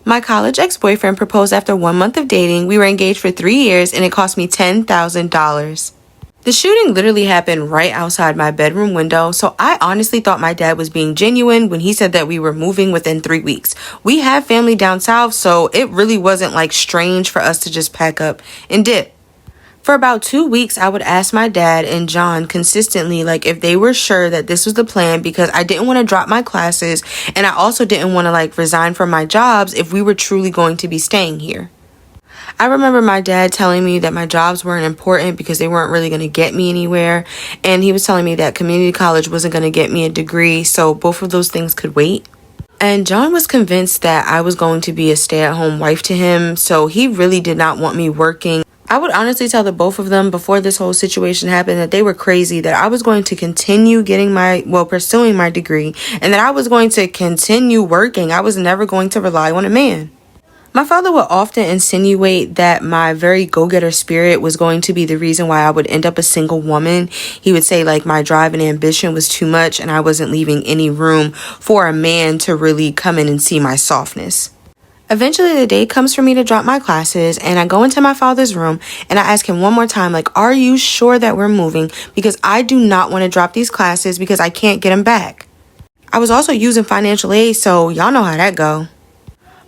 My college ex-boyfriend proposed after 1 month of dating. We were engaged for 3 years and it cost me $10,000. The shooting literally happened right outside my bedroom window, so I honestly thought my dad was being genuine when he said that we were moving within 3 weeks. We have family down south, so it really wasn't like strange for us to just pack up and dip. For about 2 weeks, I would ask my dad and John consistently like if they were sure that this was the plan, because I didn't want to drop my classes and I also didn't want to like resign from my jobs if we were truly going to be staying here. I remember my dad telling me that my jobs weren't important because they weren't really going to get me anywhere. And he was telling me that community college wasn't going to get me a degree, so both of those things could wait. And John was convinced that I was going to be a stay-at-home wife to him, so he really did not want me working. I would honestly tell the both of them before this whole situation happened that they were crazy, that I was going to continue pursuing my degree, and that I was going to continue working. I was never going to rely on a man. My father would often insinuate that my very go-getter spirit was going to be the reason why I would end up a single woman. He would say like my drive and ambition was too much and I wasn't leaving any room for a man to really come in and see my softness. Eventually the day comes for me to drop my classes, and I go into my father's room and I ask him one more time, like, are you sure that we're moving? Because I do not want to drop these classes because I can't get them back. I was also using financial aid, so y'all know how that go.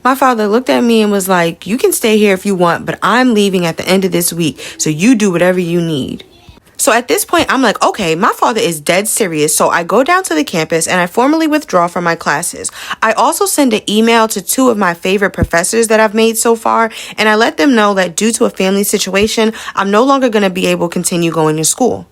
My father looked at me and was like, you can stay here if you want, but I'm leaving at the end of this week, so you do whatever you need. So at this point, I'm like, okay, my father is dead serious. So I go down to the campus and I formally withdraw from my classes. I also send an email to 2 of my favorite professors that I've made so far, and I let them know that due to a family situation, I'm no longer going to be able to continue going to school.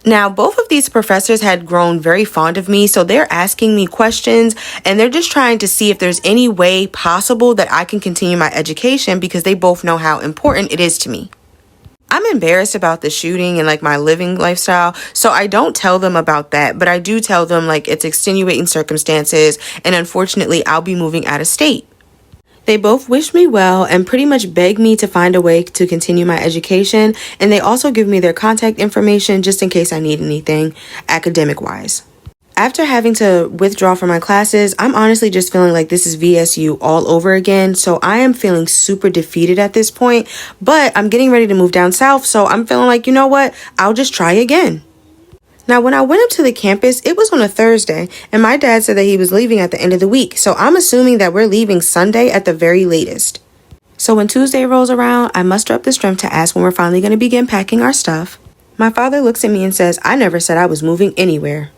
Now, both of these professors had grown very fond of me, so they're asking me questions and they're just trying to see if there's any way possible that I can continue my education, because they both know how important it is to me. I'm embarrassed about the shooting and like my living lifestyle, so I don't tell them about that, but I do tell them like it's extenuating circumstances and unfortunately I'll be moving out of state. They both wish me well and pretty much beg me to find a way to continue my education, and they also give me their contact information just in case I need anything academic-wise. After having to withdraw from my classes, I'm honestly just feeling like this is VSU all over again, so I am feeling super defeated at this point, but I'm getting ready to move down south, so I'm feeling like, you know what, I'll just try again. Now, when I went up to the campus, it was on a Thursday, and my dad said that he was leaving at the end of the week, so I'm assuming that we're leaving Sunday at the very latest. So when Tuesday rolls around, I muster up the strength to ask when we're finally going to begin packing our stuff. My father looks at me and says, I never said I was moving anywhere.